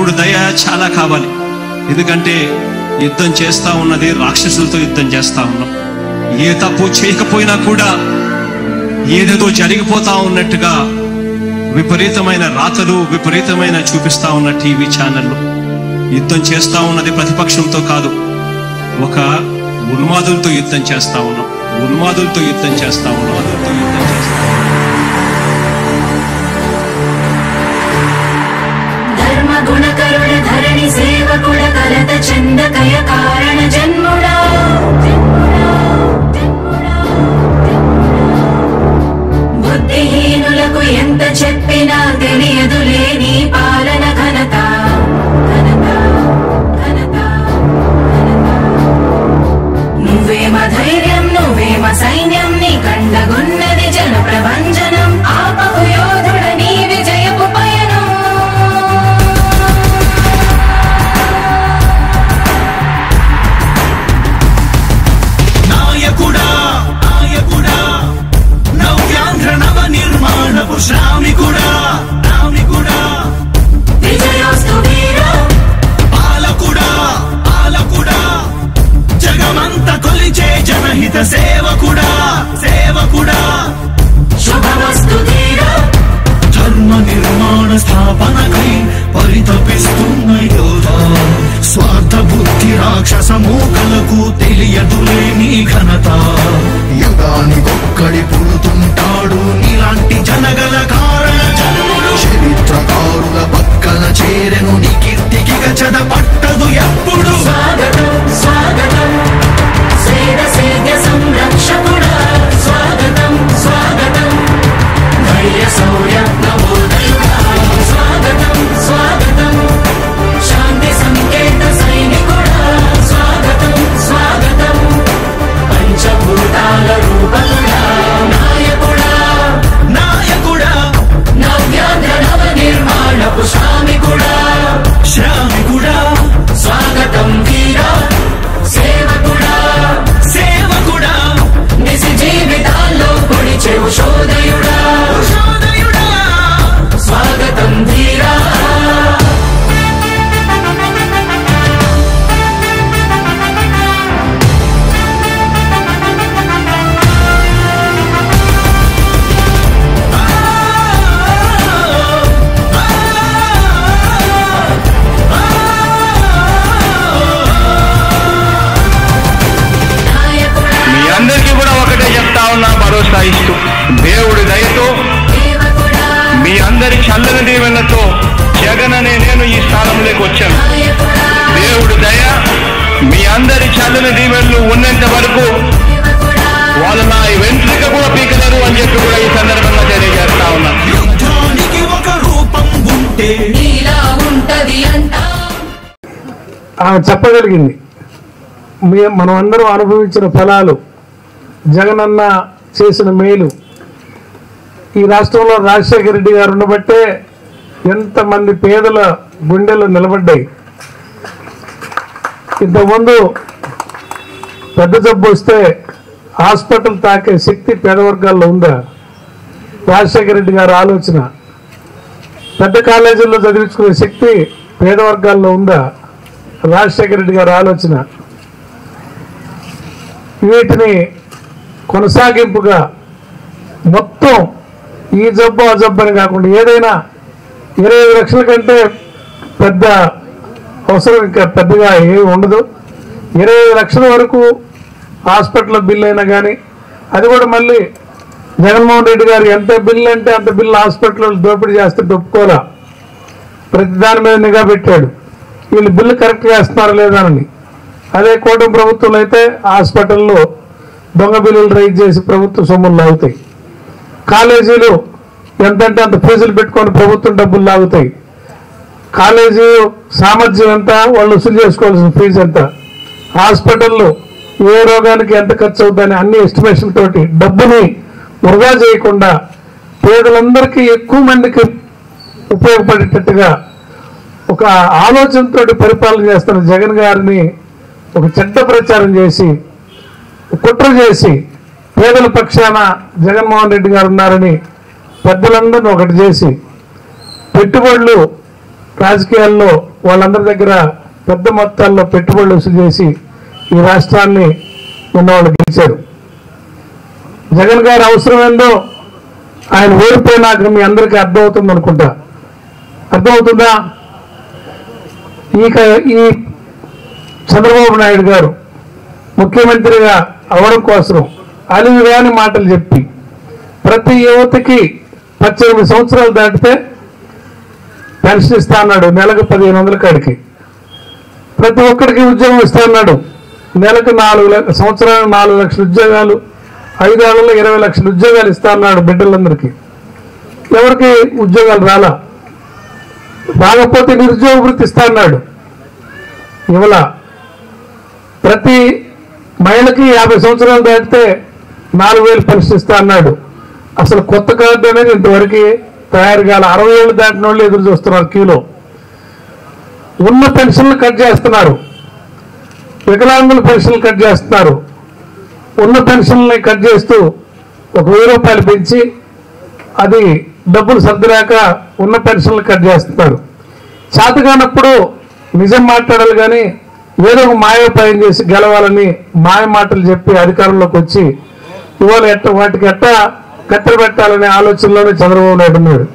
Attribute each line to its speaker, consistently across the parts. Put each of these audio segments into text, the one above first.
Speaker 1: దేవుడు దయ చాలా కావాలి. ఎందుకంటే యుద్ధం చేస్తా ఉన్నది రాక్షసులతో యుద్ధం చేస్తా ఉన్నాం. ఏ తప్పు చేయకపోయినా కూడా ఏదేదో జరిగిపోతా ఉన్నట్టుగా విపరీతమైన రాతలు, విపరీతమైన చూపిస్తా ఉన్న టీవీ ఛానళ్ళు. యుద్ధం చేస్తా ఉన్నది ప్రతిపక్షంతో కాదు, ఒక ఉన్మాదులతో యుద్ధం చేస్తా ఉన్నాం. ఉన్మాదులతో యుద్ధం చేస్తా ఉన్నాం.
Speaker 2: ధర్మ గుణకరుడ ధరణి సేవకుడ కలత చందకయ కారణ జన్ముడా బుద్ధిహీనులకు ఎంత చెప్పినా తెలియదులే నీ పాలన ఘనత. నువ్వేమ ధైర్యం, నువ్వేమ సైన్యం, నీ కండగున్నది జన ప్రభంజనం. ఆపకు యోధుడ నీ విజయపు పయనం.
Speaker 3: నాయకుడా నాయకుడా నవ్యాంధ్ర నవ నిర్మాణపు శ్రామికుడా రామికుడా
Speaker 2: విజయోస్తు వీరా
Speaker 3: పాలకుడా పాలకుడా జగమంత కొలిచే జనహిత సేవకుడా సేవకుడా
Speaker 2: శుభమస్తు ధీరా
Speaker 3: ధర్మ నిర్మాణ స్థాపనకై పరితపిస్తున్న యోధ. స్వార్థ బుద్ధి రాక్షస మూకలకు తెలియదులే నీ ఘనత. యుగానికొక్కడి పుడుతుంటాడు నీలాంటి జనగల కారణ జన్ముడు. చరిత్రకారుల పక్కన చేరెను నీ కీర్తికి గచద పట్టదు ఎప్పుడు.
Speaker 2: స్వాగతం స్వాగతం సేద సేద్య సంరక్షకుడా. స్వాగతం స్వాగతం ధైర్య శౌర్య నవోదయుడా. స్వాగతం స్వాగతం శాంతి సంకేత సైనికుడా. స్వాగతం స్వాగతం పంచభూతాల రూపకుడా. నాయకుడా
Speaker 3: నాయకుడా
Speaker 2: నవ్యాంధ్ర నవ నిర్మాణపు శ్రామికుడా.
Speaker 3: శ్రామికుడా
Speaker 2: స్వాగతం వీరా సేవకుడా.
Speaker 3: సేవకుడా
Speaker 2: నిజ జీవితాల్లో పొడిచే ఉషోదయుడా.
Speaker 3: ఉషోదయుడా
Speaker 2: స్వాగతం ధీరా నాయకుడా
Speaker 4: మీ అందరికీ కూడా ఒకటే చెప్తా ఉన్నా, భరోసా ఇస్తూ దేవుడి దయతో
Speaker 2: సేవకుడా.
Speaker 4: మీ అందరి చల్లని దీవెనతో జగన్ అనే నేను ఈ స్థానంలోకి వచ్చాను.
Speaker 2: నాయకుడా
Speaker 4: దేవుడి దయ మీ అందరి చల్లని దీవెనలు ఉన్నంత వరకు
Speaker 2: సేవకుడా.
Speaker 4: వాళ్ళు నా వెంట్రుక కూడా పీకలేరు అని చెప్పి కూడా ఈ సందర్భంగా తెలియజేస్తా ఉన్నాను.
Speaker 3: యుద్ధానికి ఒక రూపం ఉంటే
Speaker 2: నీలా ఉంటది అంటా.
Speaker 5: ఆమె చెప్పగలిగింది. మనం అందరం అనుభవించిన ఫలాలు, జగనన్న చేసిన మేలు, ఈ రాష్ట్రంలో రాజశేఖర రెడ్డి గారు ఉండబట్టే ఎంతమంది పేదల గుండెలు నిలబడ్డాయి. ఇంతకుముందు పెద్ద జబ్బు వస్తే హాస్పిటల్ తాకే శక్తి పేదవర్గాల్లో ఉందా? రాజశేఖర రెడ్డి గారి ఆలోచన. పెద్ద కాలేజీల్లో చదివించుకునే శక్తి పేదవర్గాల్లో ఉందా? రాజశేఖర రెడ్డి గారి ఆలోచన. వీటిని కొనసాగింపుగా మొత్తం ఈ జబ్బు ఆ జబ్బు అని కాకుండా ఏదైనా 25 లక్షల కంటే పెద్ద అవసరం ఇంకా పెద్దగా ఏమి ఉండదు. 25 లక్షల వరకు హాస్పిటల్ బిల్లు అయినా కానీ అది కూడా మళ్ళీ జగన్మోహన్ రెడ్డి గారు ఎంత బిల్లు అంటే అంత బిల్లు హాస్పిటల్ దోపిడీ చేస్తే ఒప్పుకోరా. ప్రతి దాని మీద నిఘా పెట్టాడు. వీళ్ళు బిల్లు కరెక్ట్గా వేస్తున్నారా లేదా అని. అదే కూటమి ప్రభుత్వంలో అయితే హాస్పిటల్లో దొంగ బిల్లులు రైజ్ చేసి ప్రభుత్వ సొమ్ములు లాగుతాయి. కాలేజీలు ఎంతంటే అంత ఫీజులు పెట్టుకొని ప్రభుత్వం డబ్బులు లాగుతాయి. కాలేజీ సామర్థ్యం ఎంత, వాళ్ళు వసూలు చేసుకోవాల్సిన ఫీజు ఎంత, హాస్పిటల్లో ఏ రోగానికి ఎంత ఖర్చు అవుతుందని అన్ని ఎస్టిమేషన్ తోటి డబ్బుని వృధా చేయకుండా పేదలందరికీ ఎక్కువ మందికి ఉపయోగపడేటట్టుగా ఒక ఆలోచనతో పరిపాలన చేస్తున్న జగన్ గారిని ఒక చెడ్డ ప్రచారం చేసి కుట్ర చేసి పేదల పక్షాన జగన్మోహన్ రెడ్డి గారు ఉన్నారని పెద్దలందరినీ ఒకటి చేసి పెట్టుబడులు రాజకీయాల్లో వాళ్ళందరి దగ్గర పెద్ద మొత్తాల్లో పెట్టుబడులు వసూలు చేసి ఈ రాష్ట్రాన్ని ఉన్నవాళ్ళు గెలిచారు. జగన్ గారి అవసరం ఏందో ఆయన ఓడిపోయినాక మీ అందరికీ అర్థమవుతుంది అనుకుంటా. అర్థమవుతుందా? ఈ చంద్రబాబు నాయుడు గారు ముఖ్యమంత్రిగా అవడం కోసం అలివిరాని మాటలు చెప్పి ప్రతి యువతకి 18 సంవత్సరాలు దాటితే పెన్షన్ ఇస్తా అన్నాడు, నెలకు 1500 కాడికి. ప్రతి ఒక్కరికి ఉద్యోగం ఇస్తా అన్నాడు, నెలకు 4 సంవత్సరానికి 4 లక్షల ఉద్యోగాలు, 5 ఏళ్లలో 20 లక్షల ఉద్యోగాలు ఇస్తా అన్నాడు బిడ్డలందరికీ. ఎవరికి ఉద్యోగాలు రాకపోతే నిరుద్యోగ వృత్తి ఇస్తా అన్నాడు. ఇవాళ ప్రతి మహిళకి 50 సంవత్సరాలు దాటితే 4000 పెన్షన్ ఇస్తా అన్నాడు. అసలు కొత్త కార్డు అనేది ఇంతవరకు తయారు కాల. 60 ఏళ్ళు దాటిన వాళ్ళు ఎదురు చూస్తున్నారు క్యూలో. ఉన్న పెన్షన్లు కట్ చేస్తున్నారు, వికలాంగుల పెన్షన్లు కట్ చేస్తున్నారు. ఉన్న పెన్షన్లని కట్ చేస్తూ 1000 రూపాయలు పెంచి అది డబ్బులు సర్దిరాక ఉన్న పెన్షన్లు కట్ చేస్తున్నారు. చేతగానప్పుడు నిజం మాట్లాడాలి కానీ ఏదో ఒక మాయోపాయం చేసి గెలవాలని మాయ మాటలు చెప్పి అధికారంలోకి వచ్చి ఇవాళ వాటికి ఎట్టా కత్తెర పెట్టాలనే ఆలోచనలోనే చంద్రబాబు నాయుడు ఉన్నాడు.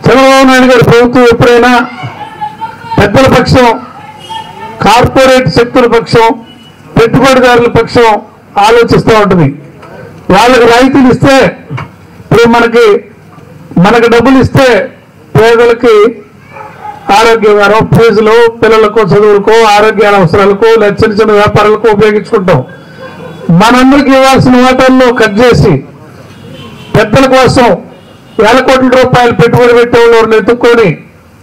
Speaker 5: చంద్రబాబు నాయుడు గారి ప్రభుత్వం ఎప్పుడైనా పెద్దల పక్షం, కార్పొరేట్ శక్తుల పక్షం, పెట్టుబడిదారుల పక్షం ఆలోచిస్తూ ఉంటుంది. వాళ్ళకి రాయితీలు ఇస్తే, ఇప్పుడు మనకి డబ్బులు ఇస్తే పేదలకి ఆరోగ్యకరం ఫీజులు, పిల్లలకు చదువులకు, ఆరోగ్య అవసరాలకు, చిన్న చిన్న వ్యాపారాలకు ఉపయోగించుకుంటాం. మనందరికి ఇవ్వాల్సిన వాటాల్లో కట్ చేసి పెద్దల కోసం వేల కోట్ల రూపాయలు పెట్టుబడి పెట్టేవాళ్ళు ఎత్తుక్కొని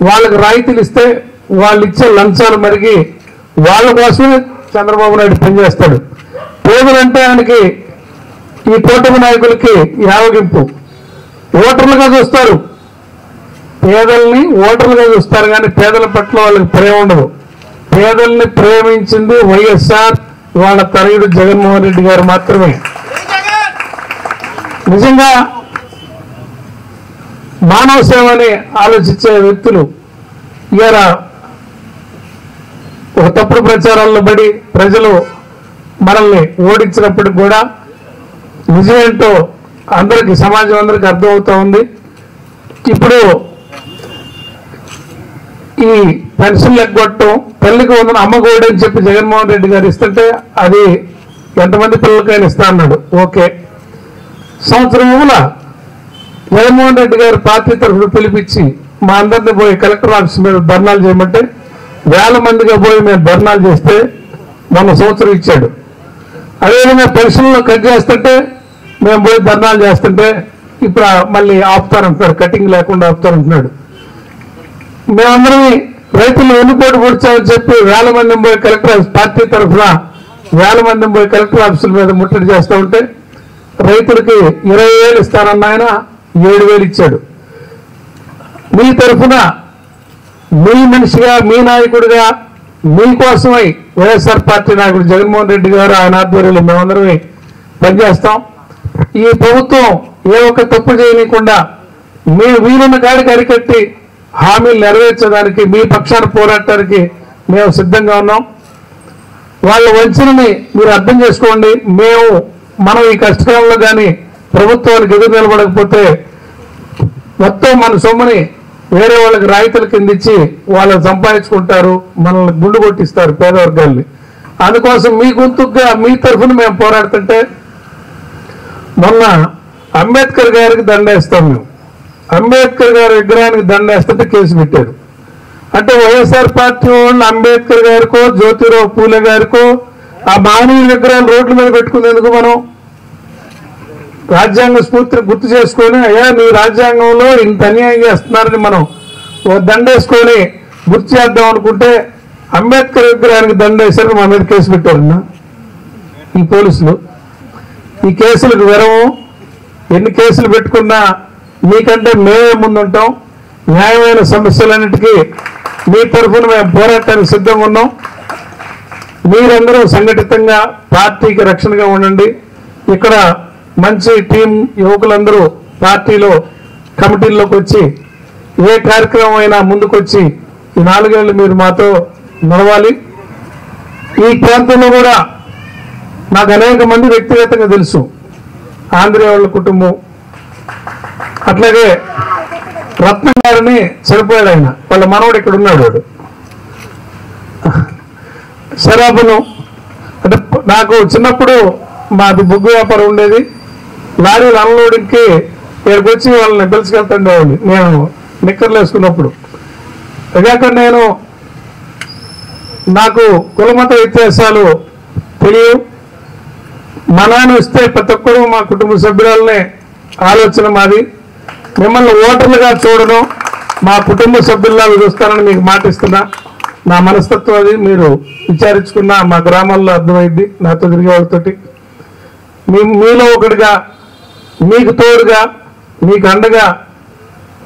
Speaker 5: వాళ్ళకి రాయితీలు ఇస్తే వాళ్ళు ఇచ్చే లంచాలు మరిగి వాళ్ళ కోసమే చంద్రబాబు నాయుడు పనిచేస్తాడు. పేదలంటే ఆయనకి ఈ కూటమి నాయకులకి యావగింపు. ఓటర్లుగా చూస్తారు, పేదల్ని ఓటర్లుగా చూస్తారు కానీ పేదల పట్ల వాళ్ళకి ప్రేమ ఉండదు. పేదల్ని ప్రేమించింది వైఎస్ఆర్, వాళ్ళ తనయుడు జగన్మోహన్ రెడ్డి గారు మాత్రమే. నిజంగా మానవ సేవని ఆలోచించే వ్యక్తులు ఇవాళ ఒక తప్పుడు ప్రచారాల్లో పడి ప్రజలు మనల్ని ఓడించినప్పటికి కూడా నిజమేంటో అందరికీ, సమాజం అందరికీ అర్థమవుతా ఉంది. ఇప్పుడు ఈ పెన్షన్లు ఎగ్గొట్టడం, తల్లికి వందన అమ్మగోడు అని చెప్పి జగన్మోహన్ రెడ్డి గారు ఇస్తుంటే అది ఎంతమంది పిల్లలకైనా ఇస్తా అన్నాడు. ఓకే, సంవత్సరం జగన్మోహన్ రెడ్డి గారు పార్టీ తరఫున పిలిపించి మా అందరినీ పోయి కలెక్టర్ ఆఫీస్ మీద ధర్నాలు చేయమంటే 1000 మందిగా పోయి మేము ధర్నాలు చేస్తే మొన్న సంవత్సరం ఇచ్చాడు. అదేవిధంగా పెన్షన్లో కట్ చేస్తుంటే మేము పోయి ధర్నాలు చేస్తుంటే ఇప్పుడు మళ్ళీ ఆపుతారంటున్నాడు, కటింగ్ లేకుండా ఆపుతారంటున్నాడు. మేమందరం రైతులు వెన్నుపోటు పొడిచామని చెప్పి 1000 మందిని పోయి కలెక్టర్ ఆఫీస్, పార్టీ తరఫున 1000 మందిని పోయి కలెక్టర్ ఆఫీసుల మీద ముట్టడి చేస్తూ ఉంటే రైతులకి 20,000 ఇస్తానన్న ఆయన 7,000 ఇచ్చాడు. మీ తరఫున, మీ మనిషిగా, మీ నాయకుడిగా, మీకోసమై వైఎస్ఆర్ పార్టీ నాయకుడు జగన్మోహన్ రెడ్డి గారు ఆయన ఆధ్వర్యంలో మేమందరం పనిచేస్తాం. ఈ ప్రభుత్వం ఏ ఒక్క తప్పు చేయకుండా మీరు వీలున్న కాడికి అరికట్టి హామీలు నెరవేర్చడానికి, మీ పక్షాన పోరాటానికి మేము సిద్ధంగా ఉన్నాం. వాళ్ళ వంచనని మీరు అర్థం చేసుకోండి. మనం ఈ కష్టకాలంలో కానీ ప్రభుత్వానికి ఎదురు నిలబడకపోతే మొత్తం మన సొమ్ముని వేరే వాళ్ళకి రాయితీల కింద ఇచ్చి వాళ్ళు సంపాదించుకుంటారు, మనల్ని గుండు కొట్టిస్తారు పేద వర్గాల్ని. అందుకోసం మీ గొంతుగా, మీ తరఫున మేము పోరాడుతుంటే మొన్న అంబేద్కర్ గారికి దండేస్తాం మేము. అంబేద్కర్ గారి విగ్రహానికి దండేస్తుంటే కేసు పెట్టారు. అంటే వైఎస్ఆర్ పార్టీ వాళ్ళు అంబేద్కర్ గారికో, జ్యోతిరావు పూలే గారికో ఆ మానవుల విగ్రహాలు రోడ్ల మీద పెట్టుకునేందుకు మనం రాజ్యాంగ స్ఫూర్తిని గుర్తు చేసుకొని, అయ్యా మీ రాజ్యాంగంలో ఇంత అన్యాయం చేస్తున్నారని మనం దండేసుకొని గుర్తు చేద్దాం అనుకుంటే అంబేద్కర్ విగ్రహానికి దండేసరికి మా మీద కేసు పెట్టారన్నా ఈ పోలీసులు. ఈ కేసులకు విరము, ఎన్ని కేసులు పెట్టుకున్నా మీకంటే మేమే ముందుంటాం. న్యాయమైన సమస్యలన్నిటికీ మీ తరఫున మేము పోరాటానికి సిద్ధంగా ఉన్నాం. మీరందరూ సంఘటితంగా పార్టీకి రక్షణగా ఉండండి. ఇక్కడ మంచి టీం యువకులందరూ పార్టీలో కమిటీల్లోకి వచ్చి ఏ కార్యక్రమం అయినా ముందుకొచ్చి ఈ 4 ఏళ్ళు మీరు మాతో నడవాలి. ఈ ప్రాంతంలో కూడా నాకు అనేక మంది వ్యక్తిగతంగా తెలుసు. ఆంధ్రే వాళ్ళ కుటుంబం, అట్లాగే రత్నం గారిని చనిపోయాడు ఆయన, వాళ్ళ మనవడు ఇక్కడ ఉన్నాడు. వాడు శరాబును అంటే నాకు చిన్నప్పుడు మాది బొగ్గు వ్యాపారం ఉండేది. లారీలు అన్లోడింగ్కి ఇక్కడికి వచ్చి వాళ్ళని పిలుచుకెళ్తుండేవాడిని నేను నిక్కర్లు వేసుకున్నప్పుడు. అదాక నాకు కులమత వ్యత్యాసాలు తెలియవు. మా నాన్న వస్తే ప్రతి ఒక్కరూ మా కుటుంబ సభ్యురాలనే ఆలోచన మాది. మిమ్మల్ని ఓటర్లుగా చూడడం, మా కుటుంబ సభ్యుల్లాగా చూస్తానని మీకు మాటిస్తున్నా. నా మనస్తత్వం అది మీరు విచారించుకున్న మా గ్రామాల్లో అర్థమైంది. నాతో తిరిగే వాళ్ళతోటి మీలో ఒకటిగా, మీకు తోడుగా, మీకు అండగా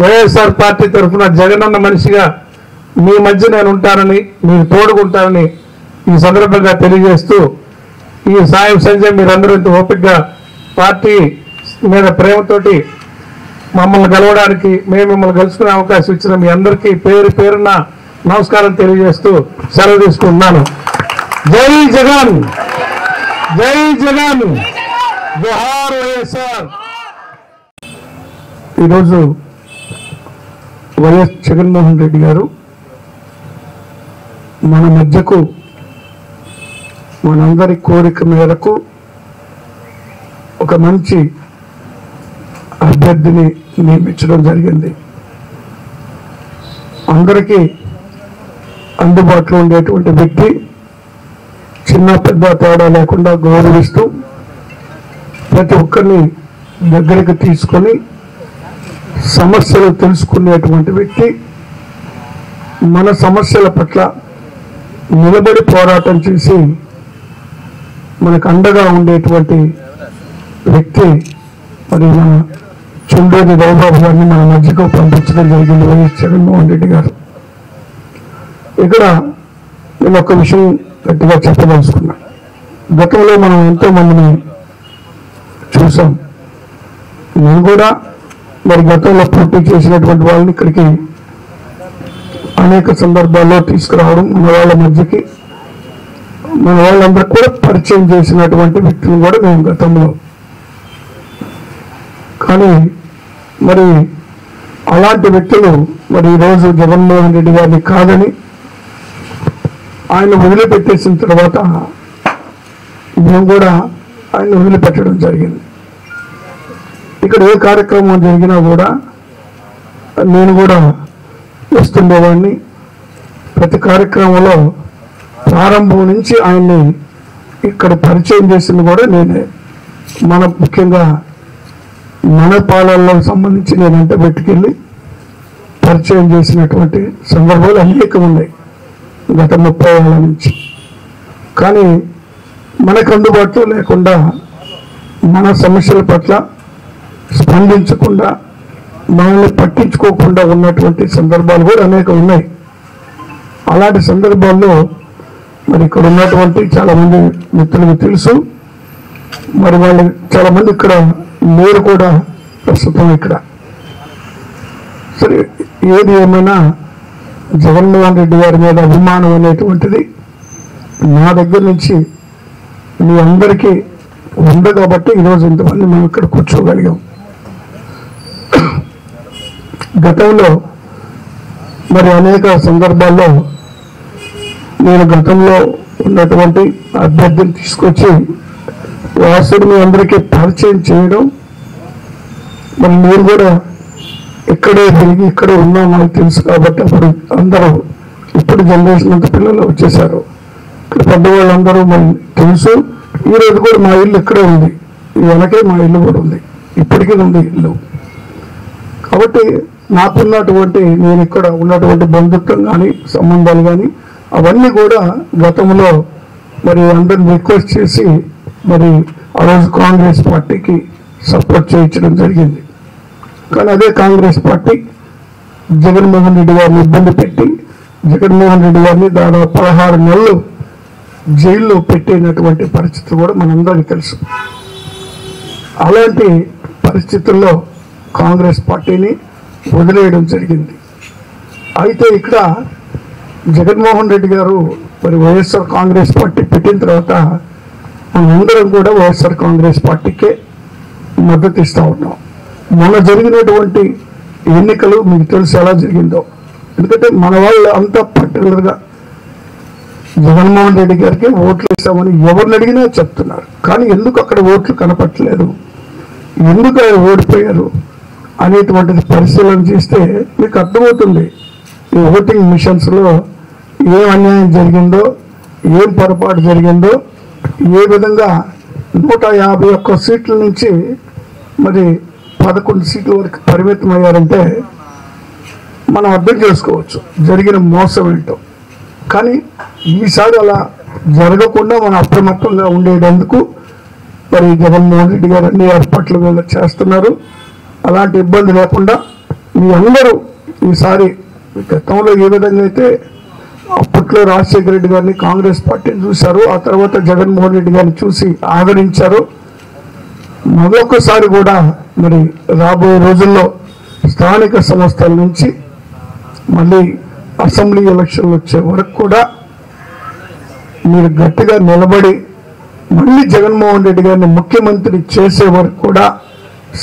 Speaker 5: వైఎస్ఆర్ పార్టీ తరఫున జగనన్న మనిషిగా మీ మధ్య నేను ఉంటానని, మీకు తోడుకుంటానని ఈ సందర్భంగా తెలియజేస్తూ, ఈ సాయం సంజయ్ మీరందరూ ఇంత ఓపికగా పార్టీ మీద ప్రేమతోటి మమ్మల్ని కలవడానికి, మేము మిమ్మల్ని కలుసుకునే అవకాశం ఇచ్చిన మీ అందరికీ పేరు పేరున నమస్కారం తెలియజేస్తూ సెలవు తీసుకుంటున్నాను. జై జగన్, జై జగన్, జోహార్ వైఎస్ఆర్. ఈరోజు వైఎస్ జగన్మోహన్ రెడ్డి గారు మన మధ్యకు మనందరి కోరిక మేరకు ఒక మంచి అభ్యర్థిని నియమించడం జరిగింది. అందరికీ అందుబాటులో ఉండేటువంటి వ్యక్తి, చిన్న పెద్ద తేడా లేకుండా గౌరవిస్తూ ప్రతి ఒక్కరిని దగ్గరికి తీసుకొని సమస్యలు తెలుసుకునేటువంటి వ్యక్తి, మన సమస్యల పట్ల నిలబడి పోరాటం చేసి మనకు అండగా ఉండేటువంటి వ్యక్తి మరి మన చుండూరి బాబు గారిని మన మధ్యకు పంపించడం జరిగింది వైఎస్ జగన్మోహన్ రెడ్డి గారు. ఇక్కడ నేను ఒక విషయం గట్టిగా చెప్పదలుచుకున్నా. గతంలో మనం ఎంతో మందిని చూసాం. నేను కూడా మరి గతంలో పోటీ చేసినటువంటి వాళ్ళని ఇక్కడికి అనేక సందర్భాల్లో తీసుకురావడం, మన వాళ్ళ మధ్యకి మన వాళ్ళందరూ కూడా పరిచయం చేసినటువంటి వ్యక్తులు కూడా మేము గతంలో. కానీ మరి అలాంటి వ్యక్తులు మరి ఈరోజు జగన్మోహన్ రెడ్డి గారిని కాదని ఆయన వదిలిపెట్టేసిన తర్వాత మేము కూడా ఆయన వదిలిపెట్టడం జరిగింది. ఇక్కడ ఏ కార్యక్రమం జరిగినా కూడా నేను కూడా వస్తుండేవాడిని. ప్రతి కార్యక్రమంలో ప్రారంభం నుంచి ఆయన్ని ఇక్కడ పరిచయం చేసింది కూడా నేనే. ముఖ్యంగా మన పాలనలకు సంబంధించి నేనంటే పెట్టుకెళ్ళి పరిచయం చేసినటువంటి సందర్భాలు అనేకం ఉన్నాయి గత 30 ఏళ్ళ నుంచి. కానీ మనకు అందుబాటులో లేకుండా, మన సమస్యల పట్ల స్పందించకుండా, మనల్ని పట్టించుకోకుండా ఉన్నటువంటి సందర్భాలు కూడా అనేక ఉన్నాయి. అలాంటి సందర్భాల్లో మరి ఇక్కడ ఉన్నటువంటి చాలామంది మిత్రులకు తెలుసు. మరి వాళ్ళు చాలామంది ఇక్కడ లేరు కూడా ప్రస్తుతం ఇక్కడ. సరే, ఏది ఏమైనా జగన్మోహన్ రెడ్డి గారి మీద అభిమానం అనేటువంటిది నా దగ్గర నుంచి మీ అందరికీ ఉంది కాబట్టి ఈరోజు ఇంతమంది మేము ఇక్కడ కూర్చోగలిగాం. గతంలో మరి అనేక సందర్భాల్లో నేను గతంలో ఉన్నటువంటి అభ్యర్థిని తీసుకొచ్చి వాసుడు మీ అందరికీ పరిచయం చేయడం, మరి నేను కూడా ఇక్కడే తిరిగి ఇక్కడే ఉన్నాం మనకు తెలుసు కాబట్టి అప్పుడు అందరూ, ఇప్పుడు జనరేషన్ అంతా పిల్లలు వచ్చేసారు, ఇక్కడ పెద్దవాళ్ళందరూ మనకి తెలుసు. ఈరోజు కూడా మా ఇల్లు ఇక్కడే ఉంది, వెనకే మా ఇల్లు కూడా ఉంది, ఇప్పటికీ ఉంది ఇల్లు. కాబట్టి నాకున్నటువంటి, నేను ఇక్కడ ఉన్నటువంటి బంధుత్వం కానీ సంబంధాలు కానీ అవన్నీ కూడా గతంలో మరి అందరిని రిక్వెస్ట్ చేసి మరి ఆ రోజు కాంగ్రెస్ పార్టీకి సపోర్ట్ చేయించడం జరిగింది. కానీ అదే కాంగ్రెస్ పార్టీ జగన్మోహన్ రెడ్డి గారిని ఇబ్బంది పెట్టి జగన్మోహన్ రెడ్డి గారిని దాదాపు 16 నెలలు జైల్లో పెట్టినటువంటి పరిస్థితి కూడా మనందరికీ తెలుసు. అలాంటి పరిస్థితుల్లో కాంగ్రెస్ పార్టీని వదిలేయడం జరిగింది. అయితే ఇక్కడ జగన్మోహన్ రెడ్డి గారు మరి వైఎస్ఆర్ కాంగ్రెస్ పార్టీ పెట్టిన తర్వాత మనందరం కూడా వైఎస్ఆర్ కాంగ్రెస్ పార్టీకే మద్దతు ఇస్తూ ఉన్నాం. మొన్న జరిగినటువంటి ఎన్నికలు మీకు తెలుసు ఎలా జరిగిందో. ఎందుకంటే మన వాళ్ళు అంతా పర్టికులర్గా జగన్మోహన్ రెడ్డి గారికి ఓట్లు వేస్తామని ఎవరిని అడిగినా చెప్తున్నారు. కానీ ఎందుకు అక్కడ ఓట్లు కనపట్టలేదు, ఎందుకు ఆయన ఓడిపోయారు అనేటువంటిది పరిశీలన చేస్తే మీకు అర్థమవుతుంది. ఈ ఓటింగ్ మిషన్స్లో ఏం అన్యాయం జరిగిందో, ఏం పొరపాటు జరిగిందో, ఏ విధంగా 151 సీట్ల నుంచి మరి 11 సీట్ల వరకు పరిమితం అయ్యారంటే మనం అర్థం చేసుకోవచ్చు జరిగిన మోసం ఏంటో. కానీ ఈసారి అలా జరగకుండా మనం అప్రమత్తంగా ఉండేందుకు మరి జగన్మోహన్ రెడ్డి గారు అన్ని ఏర్పాట్లు చేస్తున్నారు. అలాంటి ఇబ్బంది లేకుండా మీ అందరూ ఈసారి గతంలో ఏ విధంగా అయితే అప్పట్లో రాజశేఖర రెడ్డి గారిని కాంగ్రెస్ పార్టీని చూశారు, ఆ తర్వాత జగన్మోహన్ రెడ్డి గారిని చూసి ఆదరించారు, మరొకసారి కూడా మరి రాబోయే రోజుల్లో స్థానిక సంస్థల నుంచి మళ్ళీ అసెంబ్లీ ఎలక్షన్లు వచ్చే వరకు కూడా మీరు గట్టిగా నిలబడి మళ్ళీ జగన్మోహన్ రెడ్డి గారిని ముఖ్యమంత్రి చేసే వరకు కూడా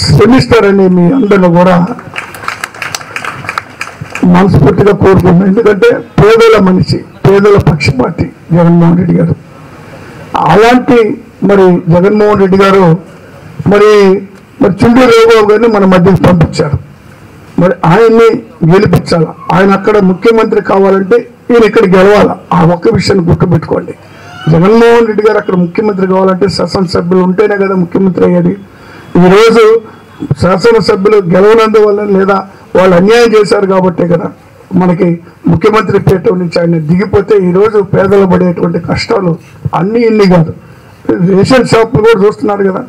Speaker 5: శ్రమిస్తారని మీ అందరిని కూడా మనస్ఫూర్తిగా కోరుకుంటున్నాను. ఎందుకంటే పేదల మనిషి, పేదల పక్షపాతి జగన్మోహన్ రెడ్డి గారు. అలాంటి మరి జగన్మోహన్ రెడ్డి గారు మరి చుండూరు రాఘవరావు గారిని మన మధ్యకి పంపించారు. మరి ఆయన్ని గెలిపించాలి. ఆయన అక్కడ ముఖ్యమంత్రి కావాలంటే ఈయన ఇక్కడ గెలవాలి. ఆ ఒక్క విషయాన్ని గుర్తుపెట్టుకోండి. జగన్మోహన్ రెడ్డి గారు అక్కడ ముఖ్యమంత్రి కావాలంటే శాసనసభ్యులు ఉంటేనే కదా ముఖ్యమంత్రి అయ్యేది. ఈరోజు శాసనసభ్యులు గెలవనందువల్ల లేదా వాళ్ళు అన్యాయం చేశారు కాబట్టే కదా మనకి ముఖ్యమంత్రి పీఠం నుంచి ఆయన దిగిపోతే ఈరోజు పేదలు పడేటువంటి కష్టాలు అన్నీ ఇన్ని కాదు. రేషన్ షాపులు కూడా చూస్తున్నారు కదా.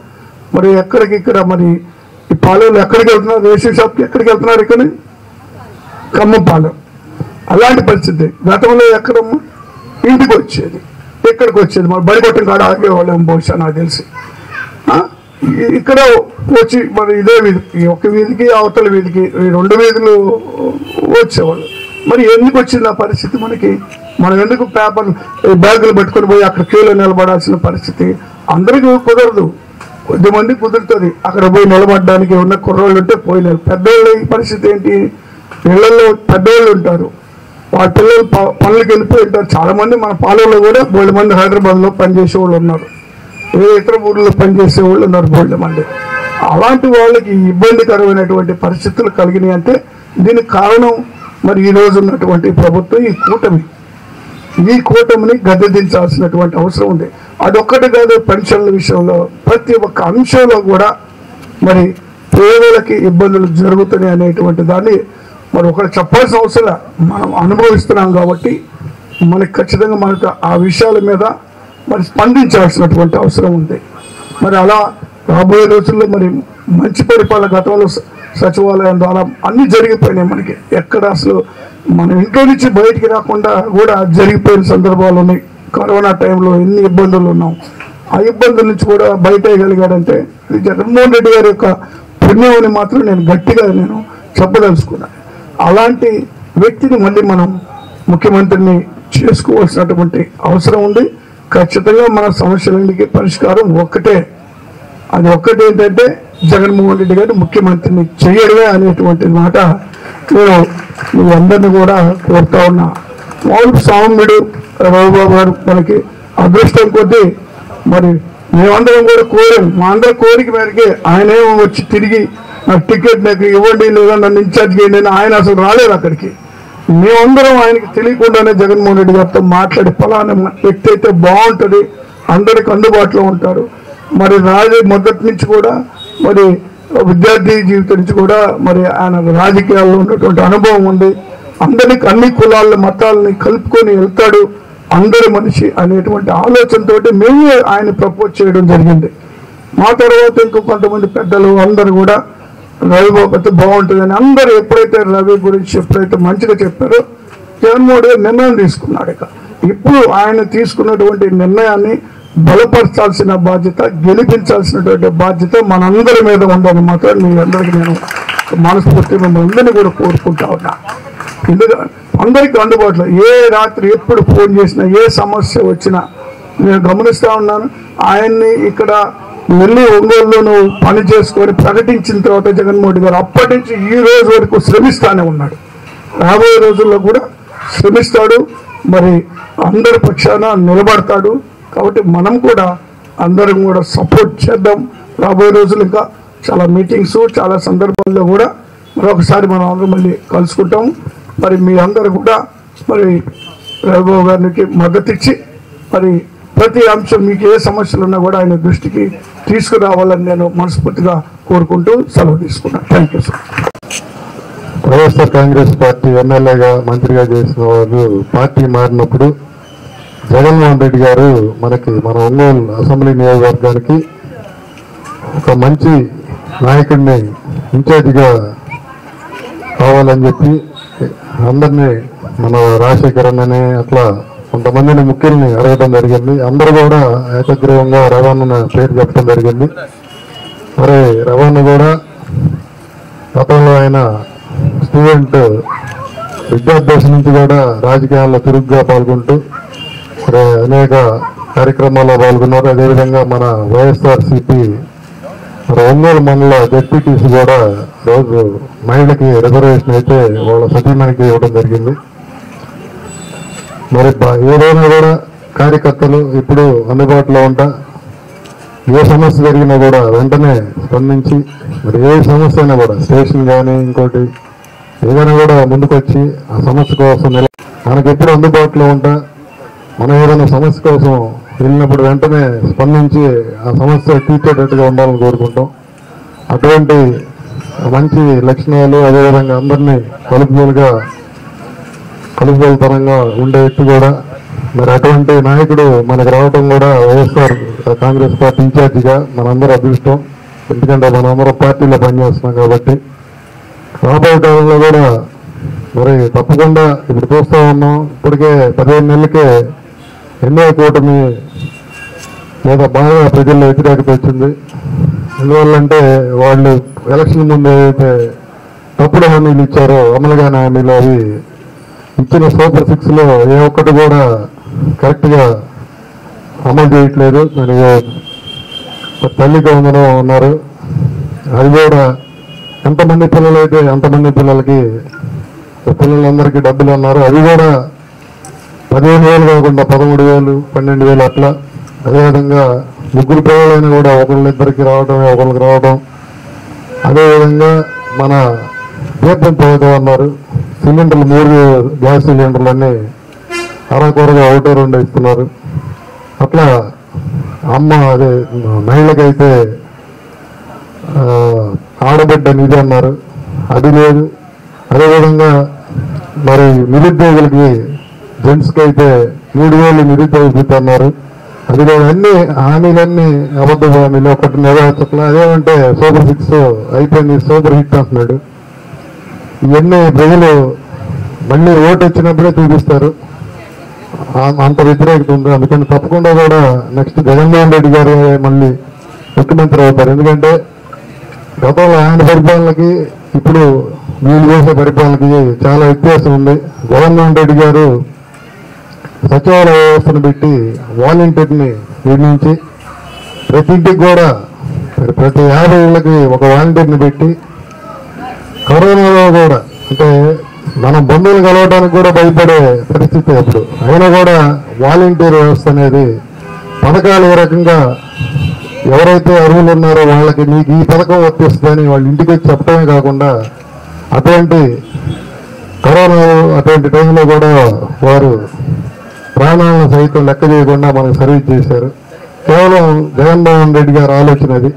Speaker 5: మరి ఎక్కడికి ఇక్కడ మరి ఈ పాలెంలో ఎక్కడికి వెళ్తున్నారు, రేషన్ షాప్కి ఎక్కడికి వెళ్తున్నారు, ఇక్కడ ఖమ్మంపాలెం. అలాంటి పరిస్థితి గతంలో ఎక్కడమ్మా ఇంటికి వచ్చేది, ఎక్కడికి వచ్చేది మరి బడికొట్టం కాడ ఆగేవాళ్ళం బహుశా నాకు తెలిసి. ఇక్కడ వచ్చి మరి ఇదే వీధి, ఒక వీధికి అవతల వీధికి ఈ 2 వీధులు వచ్చేవాళ్ళు. మరి ఎందుకు వచ్చింది ఆ పరిస్థితి మనకి? మనం ఎందుకు పేపర్ బ్యాగులు పట్టుకొని పోయి అక్కడ క్యూలో నిలబడాల్సిన పరిస్థితి? అందరికీ కుదరదు, కొద్దిమంది కుదురుతుంది. అక్కడ పోయి నిలబడడానికి ఉన్న కుర్రోళ్ళు ఉంటే పోయినారు. పెద్దోళ్ళ పరిస్థితి ఏంటి? ఇళ్లలో పెద్దోళ్ళు ఉంటారు, వాళ్ళ పిల్లలు పనులకు వెళ్ళిపోయి ఉంటారు. చాలా మంది మన పాలెంలో కూడా బోల్డ్ మంది హైదరాబాద్లో పనిచేసే వాళ్ళు ఉన్నారు, ఏ ఇతర ఊళ్ళలో పనిచేసే వాళ్ళు ఉన్నారు బోల్డ్ మంది. అలాంటి వాళ్ళకి ఇబ్బందికరమైనటువంటి పరిస్థితులు కలిగినాయి. అంటే దీనికి కారణం మరి ఈ రోజు ఉన్నటువంటి ప్రభుత్వం, ఈ కూటమిని గద్దెదించాల్సినటువంటి అవసరం ఉంది. అదొక్కటి కాదు, పెన్షన్ల విషయంలో ప్రతి ఒక్క అంశంలో కూడా మరి పేదలకి ఇబ్బందులు జరుగుతున్నాయి అనేటువంటి దాన్ని మరి ఒకటి చెప్పాల్సిన అవసరం మనం అనుభవిస్తున్నాం. కాబట్టి మనకి ఖచ్చితంగా మనకు ఆ విషయాల మీద మరి స్పందించాల్సినటువంటి అవసరం ఉంది. మరి అలా రాబోయే రోజుల్లో మరి మంచి పరిపాలన గతంలో సచివాలయం ద్వారా అన్నీ జరిగిపోయినాయి. మనకి ఎక్కడ అసలు మన ఇంట్లో నుంచి బయటికి రాకుండా కూడా జరిగిపోయిన సందర్భాలు ఉన్నాయి. కరోనా టైంలో ఎన్ని ఇబ్బందులు ఉన్నాం, ఆ ఇబ్బందుల నుంచి కూడా బయట వేయగలిగాడంటే ఇది జగన్మోహన్ రెడ్డి గారి యొక్క పుణ్యం అని మాత్రం నేను గట్టిగా చెప్పదలుచుకున్నాను. అలాంటి వ్యక్తిని మళ్ళీ మనం ముఖ్యమంత్రిని చేసుకోవాల్సినటువంటి అవసరం ఉంది. ఖచ్చితంగా మన సమస్యలన్నిటికీ పరిష్కారం ఒక్కటే, అది ఒక్కటి ఏంటంటే జగన్మోహన్ రెడ్డి గారిని ముఖ్యమంత్రిని చేయడమే అనేటువంటి మాట నేను మీ అందరినీ కూడా కోరుతా ఉన్నా. మామూలు స్వామిడు రావుబాబు గారు మనకి అదృష్టం కొద్దీ మరి మేమందరం కూడా కోరాం. మా అందరి కోరిక మేరకే ఆయనేమో వచ్చి తిరిగి నాకు టికెట్ నాకు ఇవ్వండి లేదా నన్ను ఇన్ఛార్జ్ చేయండి, ఆయన అసలు రాలేదు అక్కడికి. మేమందరం ఆయనకి తెలియకుండానే జగన్మోహన్ రెడ్డి గారితో మాట్లాడి ఫలానా వ్యక్తి అయితే బాగుంటుంది, అందరికి అందుబాటులో ఉంటారు. మరి మొదటి నుంచి కూడా మరి విద్యార్థి జీవితం నుంచి కూడా మరి ఆయన రాజకీయాల్లో ఉన్నటువంటి అనుభవం ఉంది. అందరికి అన్ని కులాల మతాలని కలుపుకొని వెళ్తాడు, అందరి మనిషి అనేటువంటి ఆలోచనతో మేమే ఆయన ప్రపోజ్ చేయడం జరిగింది. మా తర్వాత ఇంకో కొంతమంది పెద్దలు అందరూ కూడా రవిబాబు బాగుంటుందని అందరూ ఎప్పుడైతే రవి గురించి ఎప్పుడైతే మంచిగా చెప్పారో జగన్మోహన్ రెడ్డి నిర్ణయం తీసుకున్నాడు. ఇప్పుడు ఆయన తీసుకున్నటువంటి నిర్ణయాన్ని బలపరచాల్సిన బాధ్యత, గెలిపించాల్సినటువంటి బాధ్యత మనందరి మీద ఉందని మాత్రం మీ అందరికీ నేను మనస్ఫూర్తిగా మిమ్మల్ని అందరినీ కూడా కోరుకుంటా ఉన్నా. ఎందుకంటే అందరికీ అందుబాటులో, ఏ రాత్రి ఎప్పుడు ఫోన్ చేసినా ఏ సమస్య వచ్చినా నేను గమనిస్తూ ఉన్నాను. ఆయన్ని ఇక్కడ నెల్లూరు ఒంగోలులోనూ పని చేసుకొని ప్రకటించిన తర్వాత జగన్మోహన్ రెడ్డి గారు అప్పటి నుంచి ఈ రోజు వరకు శ్రమిస్తానే ఉన్నాడు. రాబోయే రోజుల్లో కూడా శ్రమిస్తాడు, మరి అందరి పక్షాన నిలబడతాడు. కాబట్టి మనం కూడా అందరం కూడా సపోర్ట్ చేద్దాం. రాబోయే రోజులు ఇంకా చాలా మీటింగ్స్, చాలా సందర్భాల్లో కూడా మరొకసారి మనం అందరం మళ్ళీ కలుసుకుంటాము. మరి మీ అందరూ కూడా మరి రఘుబాబు గారికి మద్దతు ఇచ్చి మరి ప్రతి అంశం మీకు ఏ సమస్యలు ఉన్నా కూడా ఆయన దృష్టికి తీసుకురావాలని నేను మనస్ఫూర్తిగా కోరుకుంటూ సెలవు తీసుకున్నాను. Thank you sir.
Speaker 6: YSR Congress party ఎమ్మెల్యేగా మంత్రిగా చేసిన వాళ్ళు పార్టీ మారినప్పుడు జగన్మోహన్ రెడ్డి గారు మన ఒంగోలు అసెంబ్లీ నియోజకవర్గానికి ఒక మంచి నాయకుడిని ఇన్ఛార్జిగా కావాలని చెప్పి అందరినీ మన రాజశేఖరన్ అని అట్లా కొంతమందిని ముఖ్యుల్ని అడగడం జరిగింది. అందరూ కూడా ఏకగ్రీవంగా రవాణా పేరు చెప్పడం జరిగింది. మరి రవాణా కూడా గతంలో ఆయన స్టూడెంట్ విద్యాభ్యాస నుంచి కూడా రాజకీయాల్లో చురుగ్గా పాల్గొంటూ మరి అనేక కార్యక్రమాల్లో పాల్గొన్నారు. అదేవిధంగా మన వైఎస్ఆర్సీపీ మరి ఒంగోలు మండల జెడ్పీటీసీ కూడా రోజు మహిళకి రిజర్వేషన్ అయితే వాళ్ళ సతీమణికి ఇవ్వడం జరిగింది. మరి ఏదైనా కూడా కార్యకర్తలు ఇప్పుడు అందుబాటులో ఉంటా ఏ సమస్య జరిగినా కూడా వెంటనే స్పందించి మరి ఏ సమస్య అయినా కూడా స్టేషన్ కానీ ఇంకోటి ఏదైనా కూడా ముందుకొచ్చి ఆ సమస్య కోసం మనకి ఎప్పుడు అందుబాటులో ఉంటా మనం ఏదైనా సమస్య కోసం వెళ్ళినప్పుడు వెంటనే స్పందించి ఆ సమస్య తీర్చేటట్టుగా ఉండాలని కోరుకుంటాం. అటువంటి మంచి లక్షణాలు అదేవిధంగా అందరినీ కలుపుగోలుతనంగా ఉండే వ్యక్తి కూడా మరి అటువంటి నాయకుడు మనకు రావటం కూడా వైఎస్ఆర్ కాంగ్రెస్ పార్టీ ఇన్ఛార్జిగా మనందరూ అదృష్టం. ఎందుకంటే మనందరం పార్టీలో పనిచేస్తున్నాం కాబట్టి రాబోయే కాలంలో కూడా మరి తప్పకుండా ఇప్పుడు చూస్తూ ఉన్నాం. ఇప్పటికే 15 నెలలకే ఎన్నో కూటమి లేదా బాగా ప్రజల్లో వ్యతిరేకత వచ్చింది. ఎందువల్లంటే వాళ్ళు ఎలక్షన్ ముందు ఏదైతే తప్పుడు హామీలు ఇచ్చారో అమలు కాని హామీలు అవి ఇచ్చిన సూపర్ 6లో ఏ ఒక్కటి కూడా కరెక్ట్గా అమలు చేయట్లేదు. మరి తల్లికి వందనం ఉన్నారు, అది కూడా ఎంతమంది పిల్లలు అయితే అంతమంది పిల్లలందరికీ డబ్బులు అన్నారు. అది కూడా 15,000 కాకుండా 13,000, 12,000 అట్లా. అదేవిధంగా ముగ్గురు పిల్లలైనా కూడా ఒకళ్ళిద్దరికి రావడం, ఒకరికి రావడం. అదేవిధంగా మన దీపం పథకం అన్నారు. సిలిండర్లు 3 గ్యాస్ సిలిండర్లన్నీ అరకొరగా 1-2 ఇస్తున్నారు. అట్లా అదే మహిళకైతే ఆడబిడ్డ నిధి అన్నారు, అది లేదు. అదేవిధంగా మరి నిరుద్యోగులకి జెంట్స్కి అయితే 3,000 నిరుద్యోగ భృతి అన్నారు. అది కూడా అన్ని హామీలన్నీ అబద్ధ హామీలు, ఒకటి నెరవేర్చట్లా. అదేమంటే సూపర్ 6 అయిపోయింది, సూపర్ హిట్ అంటున్నాడు. ఇవన్నీ ప్రజలు మళ్ళీ ఓటు వచ్చినప్పుడే చూపిస్తారు, అంత వ్యతిరేకత ఉంది. అందుకని తప్పకుండా కూడా నెక్స్ట్ జగన్మోహన్ రెడ్డి గారు మళ్ళీ ముఖ్యమంత్రి అవుతారు. ఎందుకంటే గతంలో ఆయన పరిపాలనకి ఇప్పుడు వీళ్ళు చేసే పరిపాలనకి చాలా వ్యత్యాసం ఉంది. జగన్మోహన్ రెడ్డి గారు సచివాలయ వ్యవస్థను పెట్టి వాలంటీర్ని నిర్మించి ప్రతి ఇంటికి కూడా ప్రతి 50 ఏళ్ళకి ఒక వాలంటీర్ని పెట్టి కరోనాలో కూడా అంటే మనం బంధువులు కలవడానికి కూడా భయపడే పరిస్థితి అప్పుడు. అయినా కూడా వాలంటీర్ వ్యవస్థ అనేది పథకాలు ఏ రకంగా ఎవరైతే అర్హులు ఉన్నారో వాళ్ళకి మీకు ఈ పథకం వర్తిస్తుందని వాళ్ళ ఇంటికి వచ్చి చెప్పడమే కాకుండా అటువంటి కరోనా అటువంటి టైంలో కూడా వారు ప్రాణాలను సైతం లెక్క చేయకుండా మనకు సర్వీస్ చేశారు. కేవలం జగన్మోహన్ రెడ్డి గారు ఆలోచన అది.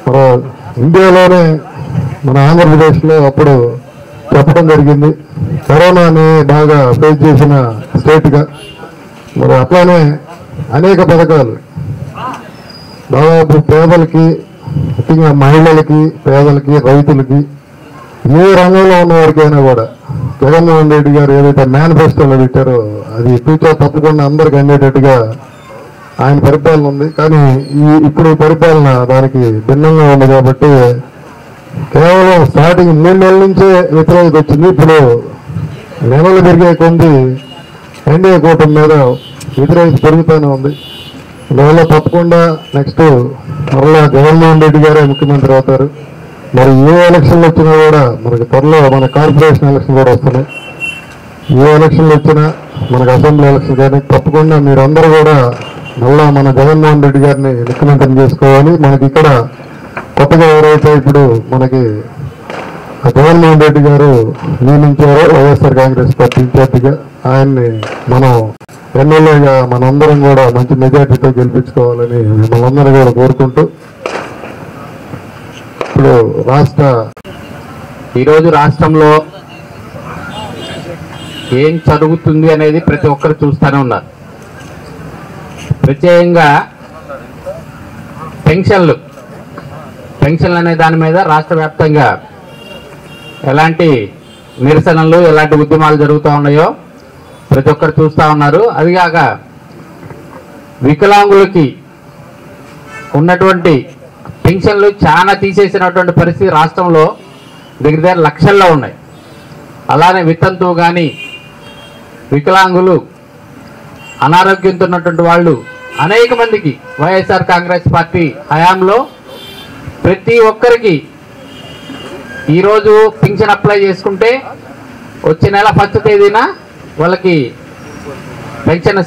Speaker 6: మన ఇండియాలోనే మన ఆంధ్రప్రదేశ్లో అప్పుడు చెప్పడం జరిగింది, కరోనాని బాగా ఫేస్ చేసిన స్టేట్గా. మరి అట్లానే అనేక పథకాలు దాదాపు పేదలకి, ముఖ్యంగా మహిళలకి, పేదలకి, రైతులకి, ఏ రంగంలో ఉన్న వారికైనా కూడా జగన్మోహన్ రెడ్డి గారు ఏదైతే మేనిఫెస్టోలో పెట్టారో అది ఫ్యూచర్ తప్పకుండా అందరికి అందేటట్టుగా ఆయన పరిపాలన ఉంది. కానీ ఇప్పుడు పరిపాలన దానికి భిన్నంగా ఉంది కాబట్టి కేవలం స్టార్టింగ్ 3 నెలల నుంచే వ్యతిరేకత వచ్చింది. ఇప్పుడు నెలలు పెరిగే కొంది ఎన్డీఏ కూటమి మీద వ్యతిరేకత పెరుగుతూనే ఉంది. అందువల్ల తప్పకుండా నెక్స్ట్ మరలా జగన్మోహన్ రెడ్డి గారే ముఖ్యమంత్రి అవుతారు. మరి ఏ ఎలక్షన్లు వచ్చినా కూడా మనకి త్వరలో మన కార్పొరేషన్ ఎలక్షన్ కూడా వస్తున్నాయి. ఏ ఎలక్షన్లు వచ్చినా మనకు అసెంబ్లీ ఎలక్షన్ కానీ తప్పకుండా మీరందరూ కూడా మళ్ళా మన జగన్మోహన్ రెడ్డి గారిని ముఖ్యమంత్రిని చేసుకోవాలి. మనకి ఇక్కడ కొత్తగా ఎవరైతే ఇప్పుడు మనకి జగన్మోహన్ రెడ్డి గారు నియమించారో వైఎస్ఆర్ కాంగ్రెస్ పార్టీ ఇన్ఛార్జిగా, ఆయన్ని మనం ఎమ్మెల్యేగా మనందరం కూడా మంచి మెజార్టీతో గెలిపించుకోవాలని మిమ్మల్ని అందరూ కూడా కోరుకుంటూ, ఇప్పుడు
Speaker 7: ఈరోజు రాష్ట్రంలో ఏం జరుగుతుంది అనేది ప్రతి ఒక్కరు చూస్తూనే ఉన్నారు. ప్రత్యేకంగా పెన్షన్లు అనే దాని మీద రాష్ట్ర వ్యాప్తంగా ఎలాంటి నిరసనలు ఎలాంటి ఉద్యమాలు జరుగుతూ ఉన్నాయో ప్రతి ఒక్కరు చూస్తూ ఉన్నారు. అదిగాక వికలాంగులకి ఉన్నటువంటి పెన్షన్లు చాలా తీసేసినటువంటి పరిస్థితి రాష్ట్రంలో దగ్గర లక్షల్లో ఉన్నాయి. అలానే వితంతువు కానీ వికలాంగులు అనారోగ్యంతో ఉన్నటువంటి వాళ్ళు అనేక మందికి వైఎస్ఆర్ కాంగ్రెస్ పార్టీ హయాంలో ప్రతి ఒక్కరికి ఈరోజు పింఛన్ అప్లై చేసుకుంటే వచ్చే నెల 1వ తేదీన వాళ్ళకి పెన్షన్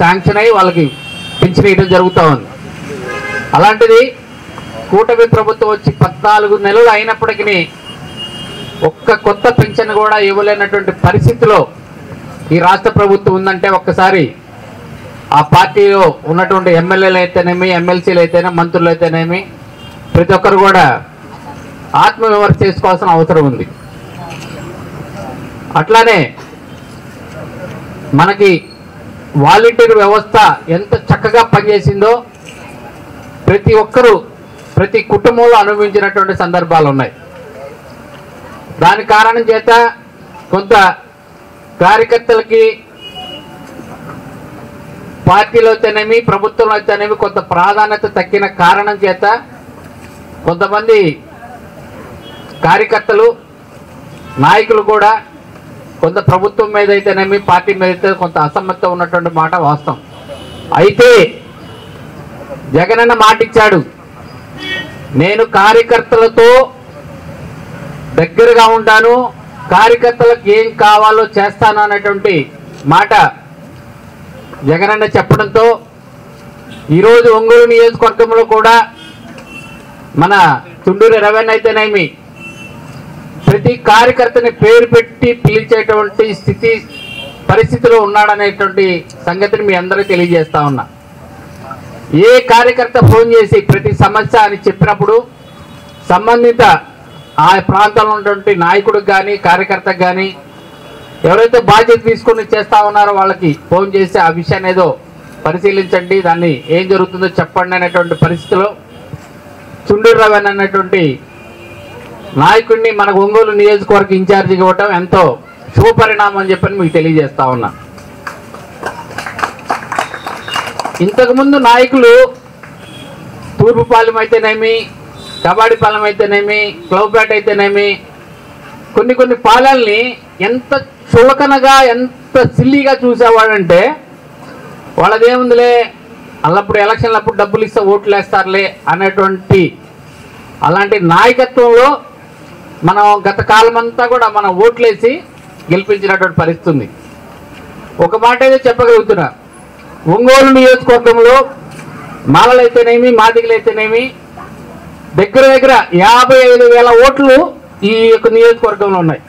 Speaker 7: శాంక్షన్ అయ్యి వాళ్ళకి పింఛన్ ఇవ్వడం జరుగుతూ ఉంది. అలాంటిది కూటమి ప్రభుత్వం వచ్చి 14 నెలలు అయినప్పటికీ ఒక్క కొత్త పెన్షన్ కూడా ఇవ్వలేనటువంటి పరిస్థితిలో ఈ రాష్ట్ర ప్రభుత్వం ఉందంటే ఒక్కసారి ఆ పార్టీలో ఉన్నటువంటి ఎమ్మెల్యేలు అయితేనేమి, ఎమ్మెల్సీలు అయితేనే, మంత్రులు అయితేనేమి ప్రతి ఒక్కరు కూడా ఆత్మవిమర్శ చేసుకోవాల్సిన అవసరం ఉంది. అట్లానే మనకి వాలంటీర్ వ్యవస్థ ఎంత చక్కగా పనిచేసిందో ప్రతి ఒక్కరూ ప్రతి కుటుంబంలో అనుభవించినటువంటి సందర్భాలు ఉన్నాయి. దాని కారణం చేత కొంత కార్యకర్తలకి పార్టీలో అయితేనేమి ప్రభుత్వంలో అయితేనేమి కొంత ప్రాధాన్యత తగ్గిన కారణం చేత కొంతమంది కార్యకర్తలు నాయకులు కూడా కొంత ప్రభుత్వం మీద అయితేనేమి పార్టీ మీద అయితే కొంత అసమ్మతి ఉన్నటువంటి మాట వాస్తవం. అయితే జగనన్న మాట ఇచ్చాడు, నేను కార్యకర్తలతో దగ్గరగా ఉంటాను, కార్యకర్తలకు ఏం కావాలో చేస్తాను అనేటువంటి మాట జగనన్న చెప్పడంతో ఈరోజు ఒంగోలు నియోజకవర్గంలో కూడా మన తుండూరి రవణ అయితేనేమి ప్రతి కార్యకర్తని పేరు పెట్టి పిలిచేటువంటి పరిస్థితిలో ఉన్నాడనేటువంటి సంగతిని మీ అందరికీ తెలియజేస్తా ఉన్నా. ఏ కార్యకర్త ఫోన్ చేసి ప్రతి సమస్య అని చెప్పినప్పుడు సంబంధిత ఆ ప్రాంతంలో ఉన్నటువంటి నాయకుడికి కానీ కార్యకర్తకు కానీ ఎవరైతే బాధ్యత తీసుకొని చేస్తా ఉన్నారో వాళ్ళకి ఫోన్ చేసి ఆ విషయాన్ని ఏదో పరిశీలించండి, దాన్ని ఏం జరుగుతుందో చెప్పండి అనేటువంటి పరిస్థితిలో చుండూరు రవణ అనేటువంటి నాయకుడిని మన ఒంగోలు నియోజకవర్గ ఇన్ఛార్జిగా ఇవ్వటం ఎంతో శుభపరిణామం అని చెప్పని మీకు తెలియజేస్తా ఉన్నా. ఇంతకుముందు నాయకులు తూర్పుపాలెం అయితేనేమి, కబాడిపాలెం అయితేనేమి, క్లౌపేట అయితేనేమి కొన్ని పాలనల్ని ఎంత చులకనగా ఎంత సిల్లీగా చూసేవాడంటే వాళ్ళదేముందిలే అల్లప్పుడు ఎలక్షన్లప్పుడు డబ్బులు ఇస్తే ఓట్లు వేస్తారులే అనేటువంటి అలాంటి నాయకత్వంలో మనం గత కాలం అంతా కూడా మనం ఓట్లేసి గెలిపించినటువంటి పరిస్థితి ఉంది. ఒక మాట అయితే చెప్పగలుగుతున్నా, ఒంగోలు నియోజకవర్గంలో మాలలైతేనేమి మాదిగలైతేనేమి దగ్గర 55,000 ఓట్లు ఈ యొక్క నియోజకవర్గంలో ఉన్నాయి.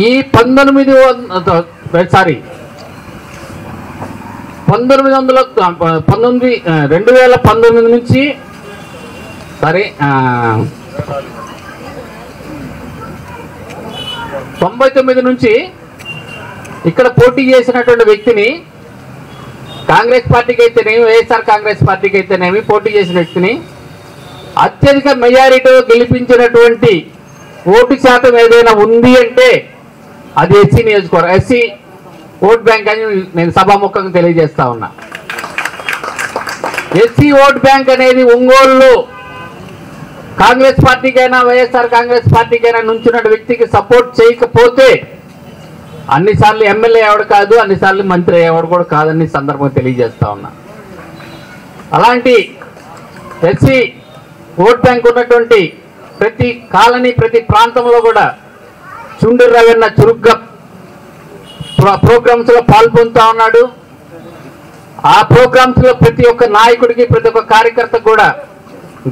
Speaker 7: ఈ 2019 నుంచి 99 నుంచి ఇక్కడ పోటీ చేసినటువంటి వ్యక్తిని కాంగ్రెస్ పార్టీకి అయితేనేమి వైఎస్ఆర్ కాంగ్రెస్ పార్టీకి అయితేనేమి పోటీ చేసిన వ్యక్తిని అత్యధిక మెజారిటీతో గెలిపించినటువంటి ఓటు శాతం ఏదైనా ఉంది అంటే అది ఎస్సీ నియోజకవర్గం, ఎస్సీ ఓట్ బ్యాంక్ అని నేను సభాముఖంగా తెలియజేస్తా ఉన్నా. ఎస్సీ ఓట్ బ్యాంక్ అనేది ఒంగోలులో కాంగ్రెస్ పార్టీకైనా వైఎస్ఆర్ కాంగ్రెస్ పార్టీకైనా నుంచున్న వ్యక్తికి సపోర్ట్ చేయకపోతే అన్నిసార్లు ఎమ్మెల్యే ఎవడు కాదు, అన్నిసార్లు మంత్రి ఎవడు కూడా కాదని సందర్భంగా తెలియజేస్తా ఉన్నా. అలాంటి ఎస్సీ ఓట్ బ్యాంక్ ఉన్నటువంటి ప్రతి కాలనీ ప్రతి ప్రాంతంలో కూడా చుండూరు రవీణ చురుగ్గా ప్రోగ్రామ్స్ లో పాల్గొంటా ఉన్నాడు. ఆ ప్రోగ్రామ్స్ లో ప్రతి ఒక్క నాయకుడికి ప్రతి ఒక్క కార్యకర్తకు కూడా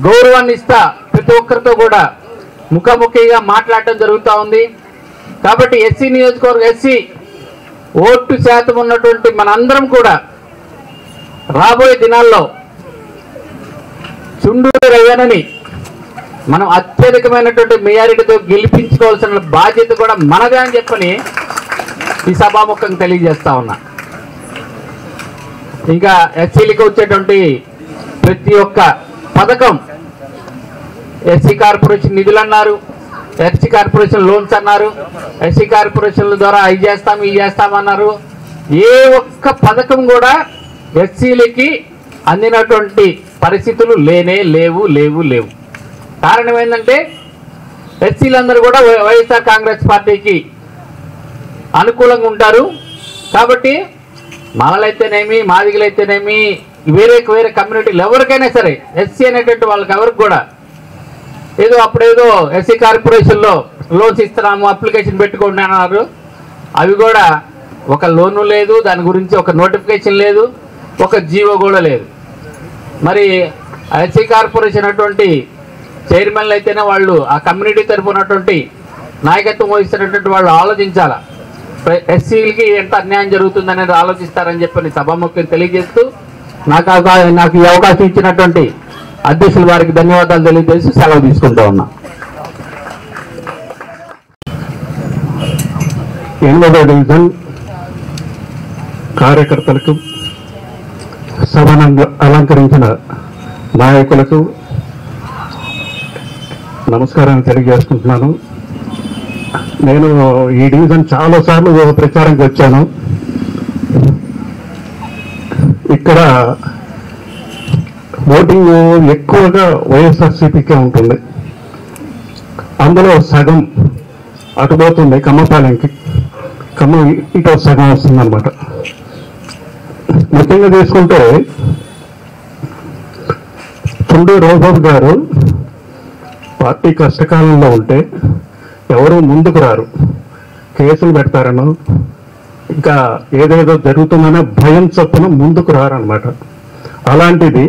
Speaker 7: గౌరవాన్ని ఇస్తా ప్రతి ఒక్కరితో కూడా ముఖాముఖిగా మాట్లాడటం జరుగుతూ ఉంది. కాబట్టి ఎస్సీ నియోజకవర్గం ఎస్సీ ఓటు శాతం ఉన్నటువంటి మనందరం కూడా రాబోయే దినాల్లో చుండూరు రవీణని మనం అత్యధికమైనటువంటి మెజారిటీతో గెలిపించుకోవాల్సిన బాధ్యత కూడా మనదే అని చెప్పని ఈ సభాముఖంగా తెలియజేస్తా ఉన్నా. ఇంకా ఎస్సీలకు వచ్చేటువంటి ప్రతి ఒక్క పథకం ఎస్సీ కార్పొరేషన్ నిధులు అన్నారు, ఎస్సీ కార్పొరేషన్ లోన్స్ అన్నారు, ఎస్సీ కార్పొరేషన్ల ద్వారా అవి చేస్తాం ఇవి చేస్తామన్నారు. ఏ ఒక్క పథకం కూడా ఎస్సీలకి అందినటువంటి పరిస్థితులు లేవు. కారణం ఏంటంటే ఎస్సీలందరూ కూడా వైఎస్ఆర్ కాంగ్రెస్ పార్టీకి అనుకూలంగా ఉంటారు. కాబట్టి మాలలైతేనేమి మాదిగలైతేనేమి వేరే కమ్యూనిటీలు ఎవరికైనా సరే ఎస్సీ అనేటువంటి వాళ్ళకి ఎవరికి కూడా అప్పుడేదో ఎస్సీ కార్పొరేషన్లో లోన్స్ ఇస్తున్నాము అప్లికేషన్ పెట్టుకోండి అన్నారు. అవి కూడా ఒక లోను లేదు, దాని గురించి ఒక నోటిఫికేషన్ లేదు, ఒక జీవో కూడా లేదు. మరి ఎస్సీ కార్పొరేషన్ అటువంటి చైర్మన్లు అయితేనే వాళ్ళు ఆ కమ్యూనిటీ తరపునటువంటి నాయకత్వం వహిస్తున్నటువంటి వాళ్ళు ఆలోచించాలా, ఎస్సీలకి ఎంత అన్యాయం జరుగుతుందనేది ఆలోచిస్తారని చెప్పి సభాముఖ్యం తెలియజేస్తూ నాకు ఈ అవకాశం ఇచ్చినటువంటి అధ్యక్షుల వారికి ధన్యవాదాలు తెలియజేసి సెలవు తీసుకుంటూ ఉన్నా.
Speaker 8: 8వ డివిజన్ కార్యకర్తలకు, సభను అలంకరించిన నాయకులకు నమస్కారాన్ని తెలియజేసుకుంటున్నాను. నేను ఈ డివిజన్ చాలాసార్లు ప్రచారంకి వచ్చాను. ఇక్కడ ఓటింగ్ ఎక్కువగా వైఎస్ఆర్సీపీకే ఉంటుంది. అందులో సగం అటుపోతుంది కమ్మపాలెంకి, ఖమ్మం ఇటు సగం వస్తుందన్నమాట. ముఖ్యంగా తీసుకుంటే చుండూరు రావుబాబు గారు పార్టీ కష్టకాలంలో ఉంటే ఎవరు ముందుకు రారు, కేసులు పెడతారనో ఇంకా ఏదేదో జరుగుతుందనే భయం చొప్పున ముందుకు రారనమాట. అలాంటిది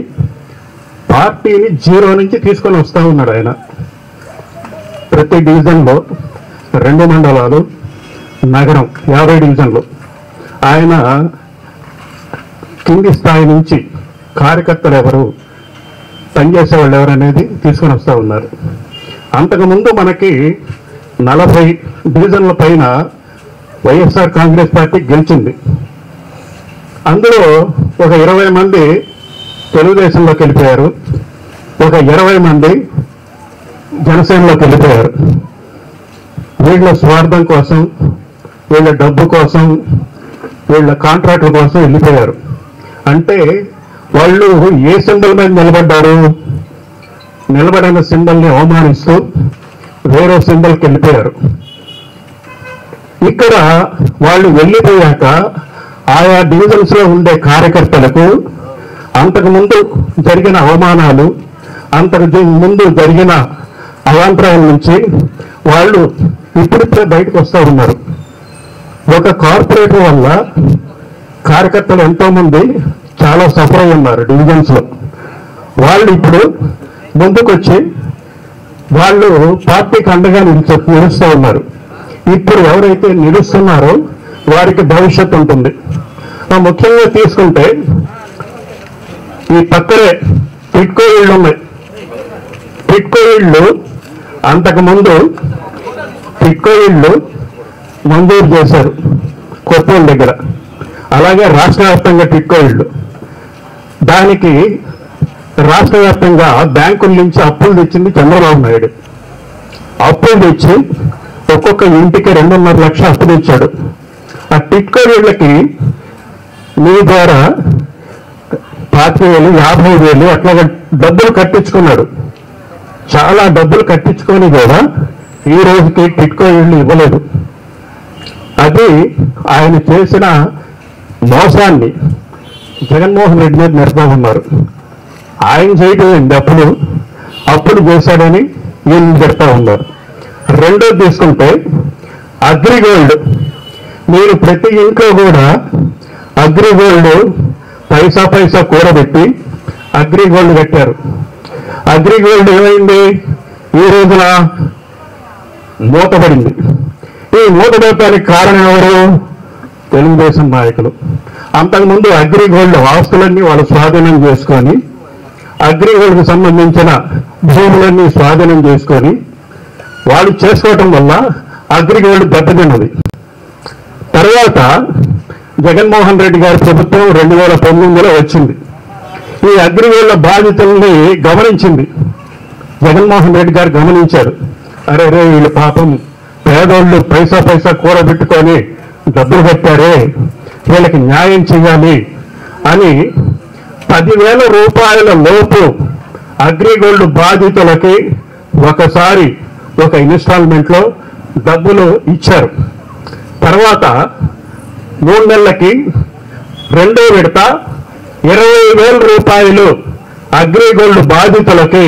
Speaker 8: పార్టీని 0 నుంచి తీసుకొని వస్తూ ఉన్నాడు ఆయన. ప్రతి డివిజన్లో 2 మండలాలు, నగరం 50 డివిజన్లు ఆయన కింది స్థాయి నుంచి కార్యకర్తలు ఎవరు, పనిచేసే వాళ్ళు ఎవరనేది తీసుకొని వస్తూ ఉన్నారు. అంతకుముందు మనకి 40 డివిజన్ల పైన వైఎస్ఆర్ కాంగ్రెస్ పార్టీ గెలిచింది. అందులో ఒక 20 మంది తెలుగుదేశంలోకి వెళ్ళిపోయారు, ఒక 20 మంది జనసేనలోకి వెళ్ళిపోయారు. వీళ్ళ స్వార్థం కోసం, వీళ్ళ డబ్బు కోసం, వీళ్ళ కాంట్రాక్టుల కోసం వెళ్ళిపోయారు. అంటే వాళ్ళు ఏ సింబల్ మీద నిలబడ్డారు, నిలబడిన సింబల్ని అవమానిస్తూ వేరే సింబల్కి వెళ్ళిపోయారు. ఇక్కడ వాళ్ళు వెళ్ళిపోయాక ఆయా డివిజన్స్ లో ఉండే కార్యకర్తలకు అంతకుముందు జరిగిన అవమానాలు, అంతకు ముందు జరిగిన అవాంతరాల నుంచి వాళ్ళు ఇప్పుడిప్పుడే బయటకు వస్తూ ఉన్నారు. ఒక కార్పొరేటర్ వల్ల కార్యకర్తలు ఎంతో మంది చాలా సఫర్ అయి ఉన్నారు డివిజన్స్ లో. వాళ్ళు ఇప్పుడు ముందుకొచ్చి వాళ్ళు పార్టీకి అండగా నిలుస్తూ ఉన్నారు. ఇప్పుడు ఎవరైతే నిలుస్తున్నారో వారికి భవిష్యత్తు ఉంటుంది. ముఖ్యంగా తీసుకుంటే ఈ పక్కనే టిట్కో ఇళ్ళు ఉన్నాయి. టిట్కో ఇళ్ళు అంతకుముందు టిట్కో ఇళ్ళు మంజూరు చేశారు కొత్తూరు దగ్గర. అలాగే రాష్ట్ర వ్యాప్తంగా టిట్కో ఇళ్ళు, దానికి రాష్ట్ర వ్యాప్తంగా బ్యాంకుల నుంచి అప్పులు తెచ్చింది చంద్రబాబు నాయుడు. అప్పులు తెచ్చి ఒక్కొక్క ఇంటికి 2.5 లక్షలు అప్పు తెచ్చాడు. ఆ టిట్కో ఇళ్ళకి మీ ద్వారా 25,000, 50,000 అట్లా డబ్బులు కట్టించుకున్నాడు. చాలా డబ్బులు కట్టించుకొని కూడా ఈ రోజుకి టిట్కో ఇళ్ళు ఇవ్వలేదు. అది ఆయన చేసిన మోసాన్ని జగన్మోహన్ రెడ్డి మీద నెరపా ఉన్నారు. ఆయన చేయడం ఏంటి, అప్పుడు చేశాడని వీళ్ళు చెప్తా ఉన్నారు. రెండోది తీసుకుంటే అగ్రిగోల్డ్, మీరు ప్రతి ఇంట్లో కూడా అగ్రిగోల్డ్ పైసా కూడబెట్టి అగ్రిగోల్డ్ కట్టారు. అగ్రిగోల్డ్ ఏమైంది, ఈ రోజున మూతపడింది. ఈ మూతపడటానికి కారణం ఎవరు? తెలుగుదేశం నాయకులు. అంతకుముందు అగ్రిగోల్డ్ ఆస్తులన్నీ వాళ్ళు స్వాధీనం చేసుకొని, అగ్రిగోల్డ్కి సంబంధించిన భూములన్నీ స్వాధీనం చేసుకొని వాళ్ళు చేసుకోవటం వల్ల అగ్రిగోల్డ్ దెబ్బతిన్నది. తర్వాత జగన్మోహన్ రెడ్డి గారి ప్రభుత్వం 2019లో వచ్చింది. ఈ అగ్రిగోల్డ్ బాధితుల్ని గమనించింది. జగన్మోహన్ రెడ్డి గారు గమనించారు, అరే వీళ్ళు పాపం పేదోళ్ళు పైసా కూడబెట్టుకొని డబ్బులు పెట్టారే, వీళ్ళకి న్యాయం చేయాలి అని 10,000 రూపాయల లోపు అగ్రిగోల్డ్ బాధితులకి ఒకసారి ఒక ఇన్స్టాల్మెంట్లో డబ్బులు ఇచ్చారు. తర్వాత 3 నెలలకి రెండో విడత 20,000 రూపాయలు అగ్రిగోల్డ్ బాధితులకి